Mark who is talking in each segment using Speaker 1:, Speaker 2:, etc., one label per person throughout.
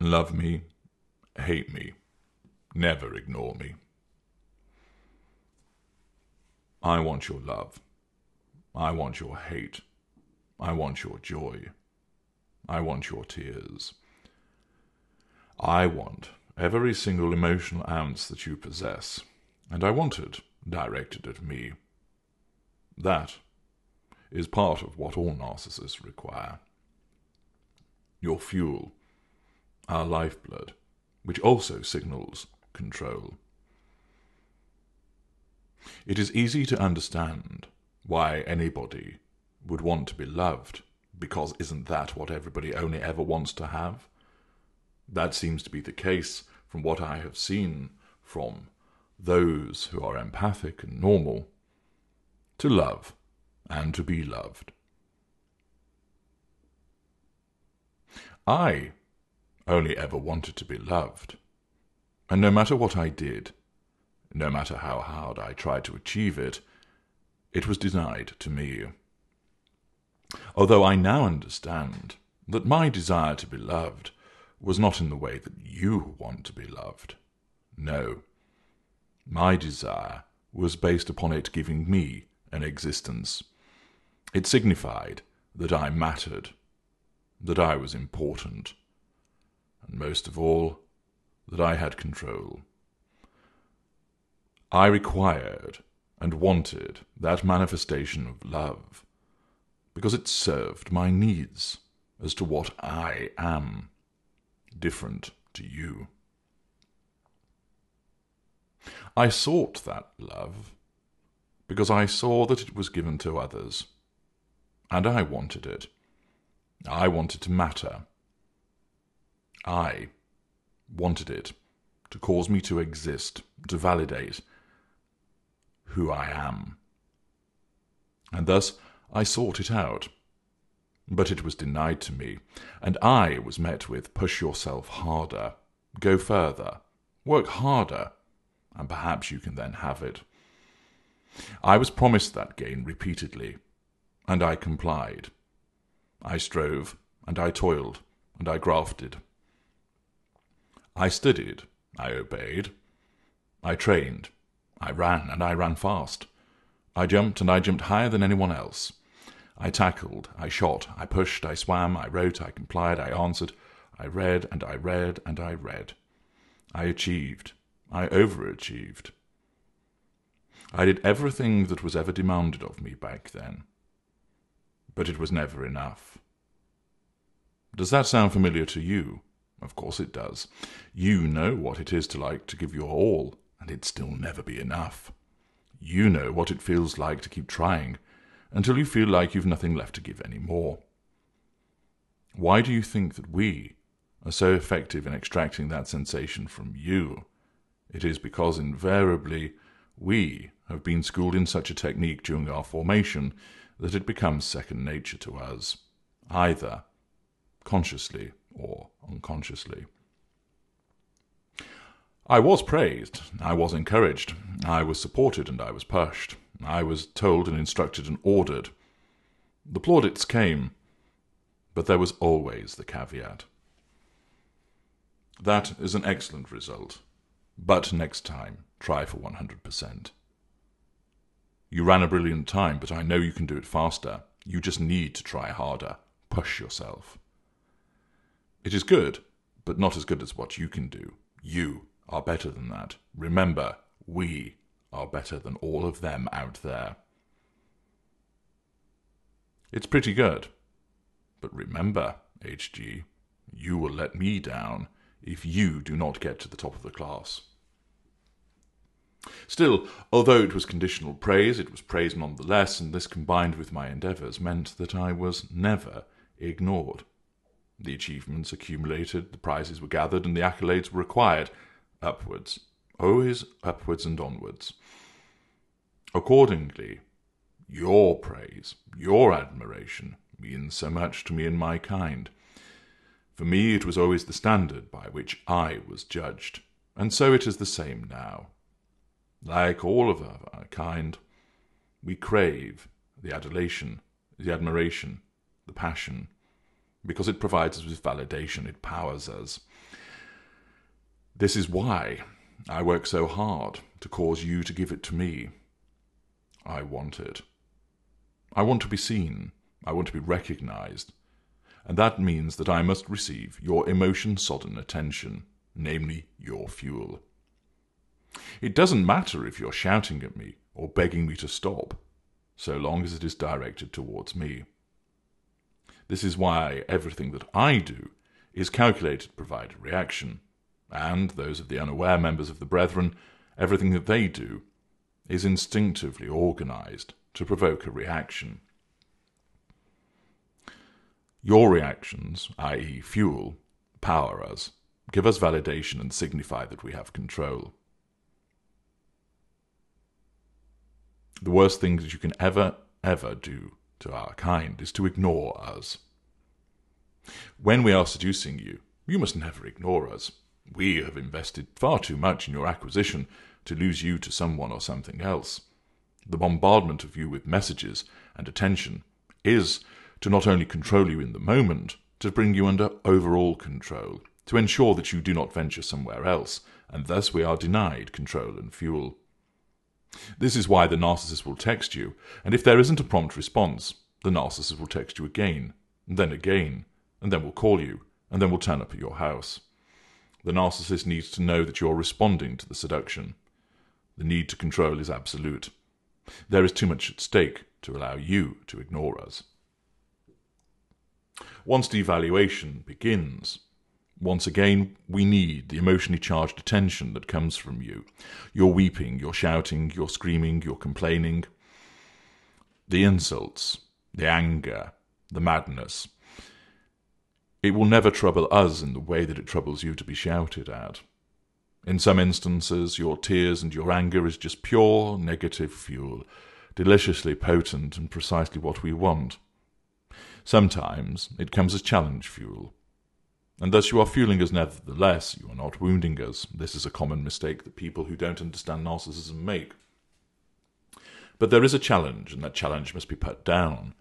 Speaker 1: Love me, hate me, never ignore me. I want your love. I want your hate. I want your joy. I want your tears. I want every single emotional ounce that you possess, and I want it directed at me. That is part of what all narcissists require. Your fuel, our lifeblood, which also signals control. It is easy to understand why anybody would want to be loved, because isn't that what everybody only ever wants to have? That seems to be the case from what I have seen from those who are empathic and normal, to love and to be loved. I only ever wanted to be loved, and no matter what I did, no matter how hard I tried to achieve it, it was denied to me. Although I now understand that my desire to be loved was not in the way that you want to be loved. No, my desire was based upon it giving me an existence. It signified that I mattered, that I was important, and most of all, that I had control. I required and wanted that manifestation of love because it served my needs as to what I am, different to you. I sought that love because I saw that it was given to others, and I wanted it. I wanted to matter. I wanted it to cause me to exist, to validate who I am. And thus I sought it out. But it was denied to me, and I was met with, push yourself harder, go further, work harder, and perhaps you can then have it. I was promised that gain repeatedly, and I complied. I strove, and I toiled, and I grafted. I studied, I obeyed. I trained, I ran, and I ran fast. I jumped, and I jumped higher than anyone else. I tackled, I shot, I pushed, I swam, I wrote, I complied, I answered, I read, and I read, and I read. I achieved, I overachieved. I did everything that was ever demanded of me back then. But it was never enough. Does that sound familiar to you? Of course it does. You know what it is to like to give your all, and it still never be enough. You know what it feels like to keep trying, until you feel like you've nothing left to give any more. Why do you think that we are so effective in extracting that sensation from you? It is because invariably we have been schooled in such a technique during our formation that it becomes second nature to us, either consciously or unconsciously. I was praised, I was encouraged, I was supported and I was pushed. I was told and instructed and ordered. The plaudits came, but there was always the caveat. That is an excellent result, but next time, try for 100%. You ran a brilliant time, but I know you can do it faster. You just need to try harder. Push yourself. It is good, but not as good as what you can do. You are better than that. Remember, we are better than all of them out there. It's pretty good. But remember, HG, you will let me down if you do not get to the top of the class. Still, although it was conditional praise, it was praise nonetheless, and this combined with my endeavours meant that I was never ignored. The achievements accumulated, the prizes were gathered, and the accolades were acquired. Upwards. Always upwards and onwards. Accordingly, your praise, your admiration, means so much to me and my kind. For me it was always the standard by which I was judged, and so it is the same now. Like all of our kind, we crave the adulation, the admiration, the passion, because it provides us with validation, it powers us. This is why I work so hard to cause you to give it to me. I want it. I want to be seen. I want to be recognized. And that means that I must receive your emotion-sodden attention, namely your fuel. It doesn't matter if you're shouting at me or begging me to stop, so long as it is directed towards me. This is why everything that I do is calculated to provide a reaction, and those of the unaware members of the Brethren, everything that they do is instinctively organized to provoke a reaction. Your reactions, i.e. fuel, power us, give us validation and signify that we have control. The worst thing that you can ever do to our kind is to ignore us. When we are seducing you, you must never ignore us. We have invested far too much in your acquisition to lose you to someone or something else. The bombardment of you with messages and attention is to not only control you in the moment, to bring you under overall control, to ensure that you do not venture somewhere else, and thus we are denied control and fuel. This is why the narcissist will text you, and if there isn't a prompt response, the narcissist will text you again, and then will call you, and then will turn up at your house. The narcissist needs to know that you're responding to the seduction. The need to control is absolute. There is too much at stake to allow you to ignore us. Once devaluation begins, once again, we need the emotionally charged attention that comes from you. You're weeping, you're shouting, you're screaming, you're complaining. The insults, the anger, the madness. It will never trouble us in the way that it troubles you to be shouted at. In some instances, your tears and your anger is just pure negative fuel, deliciously potent and precisely what we want. Sometimes it comes as challenge fuel. And thus you are fueling us nevertheless, you are not wounding us. This is a common mistake that people who don't understand narcissism make. But there is a challenge, and that challenge must be put down.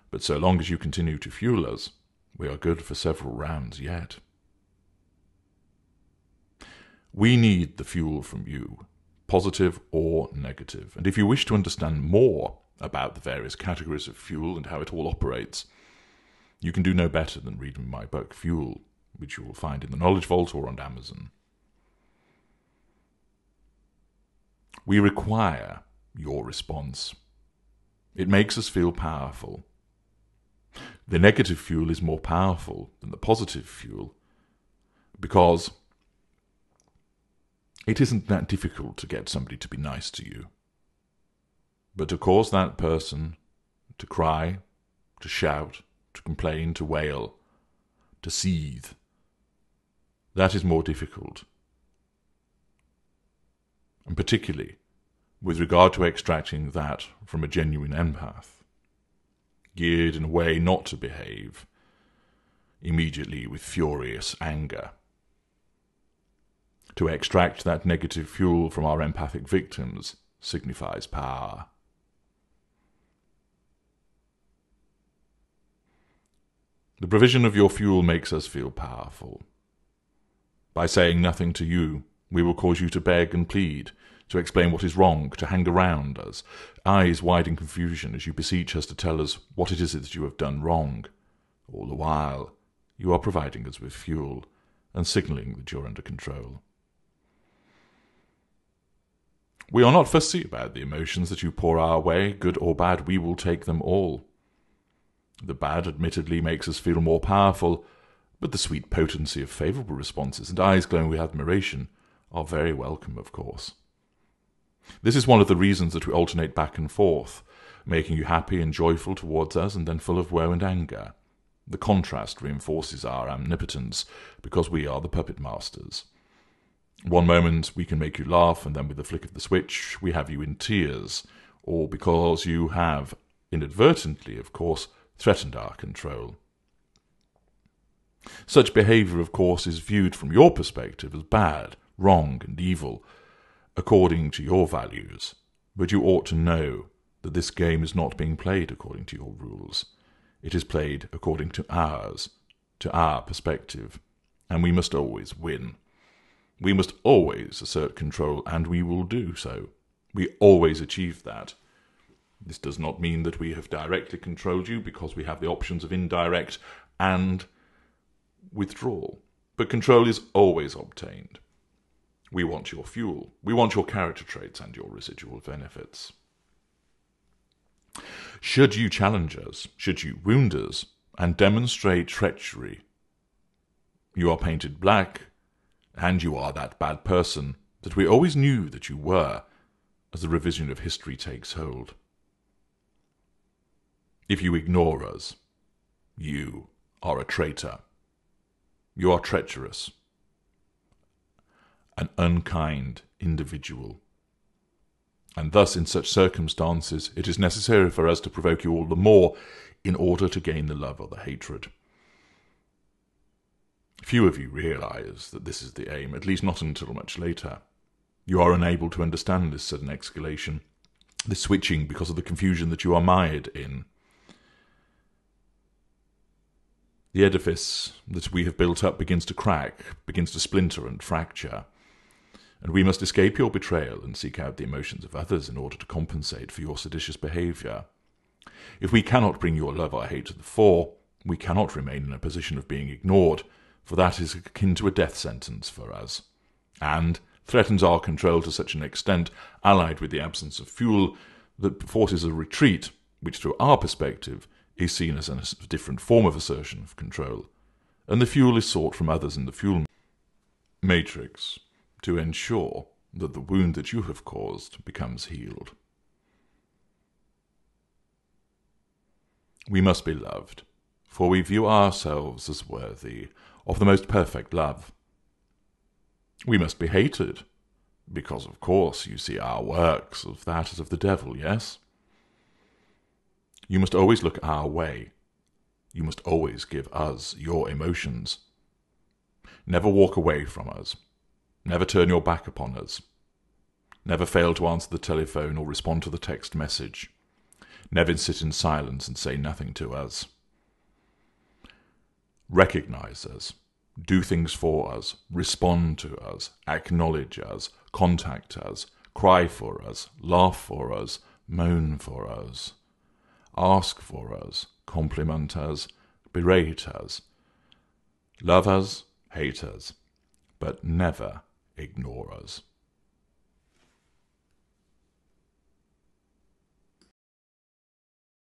Speaker 1: But so long as you continue to fuel us, we are good for several rounds yet. We need the fuel from you, positive or negative. And if you wish to understand more about the various categories of fuel and how it all operates, you can do no better than read my book, Fuel, which you will find in the Knowledge Vault or on Amazon. We require your response. It makes us feel powerful. The negative fuel is more powerful than the positive fuel because it isn't that difficult to get somebody to be nice to you. But to cause that person to cry, to shout, to complain, to wail, to seethe, that is more difficult. And particularly with regard to extracting that from a genuine empath, geared in a way not to behave immediately with furious anger. To extract that negative fuel from our empathic victims signifies power. The provision of your fuel makes us feel powerful. By saying nothing to you, we will cause you to beg and plead, to explain what is wrong, to hang around us, eyes wide in confusion as you beseech us to tell us what it is that you have done wrong. All the while, you are providing us with fuel and signalling that you're under control. We are not fussy about the emotions that you pour our way, good or bad, we will take them all. The bad admittedly makes us feel more powerful, but the sweet potency of favourable responses and eyes glowing with admiration are very welcome, of course. This is one of the reasons that we alternate back and forth, making you happy and joyful towards us and then full of woe and anger. The contrast reinforces our omnipotence because we are the puppet masters. One moment we can make you laugh, and then with the flick of the switch we have you in tears, or because you have, inadvertently of course, threatened our control. Such behaviour, of course, is viewed from your perspective as bad, wrong, and evil, according to your values, but you ought to know that this game is not being played according to your rules. It is played according to ours, to our perspective, and we must always win. We must always assert control, and we will do so. We always achieve that. This does not mean that we have directly controlled you, because we have the options of indirect and withdrawal. But control is always obtained. We want your fuel. We want your character traits and your residual benefits. Should you challenge us, should you wound us, and demonstrate treachery, you are painted black, and you are that bad person that we always knew that you were, as the revision of history takes hold. If you ignore us, you are a traitor. You are treacherous, an unkind individual. And thus, in such circumstances, it is necessary for us to provoke you all the more in order to gain the love or the hatred. Few of you realize that this is the aim, at least not until much later. You are unable to understand this sudden escalation, this switching, because of the confusion that you are mired in. The edifice that we have built up begins to crack, begins to splinter and fracture. And we must escape your betrayal and seek out the emotions of others in order to compensate for your seditious behaviour. If we cannot bring your love or hate to the fore, we cannot remain in a position of being ignored, for that is akin to a death sentence for us, and threatens our control to such an extent, allied with the absence of fuel, that forces a retreat, which through our perspective is seen as a different form of assertion of control, and the fuel is sought from others in the fuel matrix to ensure that the wound that you have caused becomes healed. We must be loved, for we view ourselves as worthy of the most perfect love. We must be hated, because of course you see our works of that as of the devil, yes? You must always look our way. You must always give us your emotions. Never walk away from us. Never turn your back upon us. Never fail to answer the telephone or respond to the text message. Never sit in silence and say nothing to us. Recognize us. Do things for us. Respond to us. Acknowledge us. Contact us. Cry for us. Laugh for us. Moan for us. Ask for us. Compliment us. Berate us. Love us. Hate us. But never ignore us.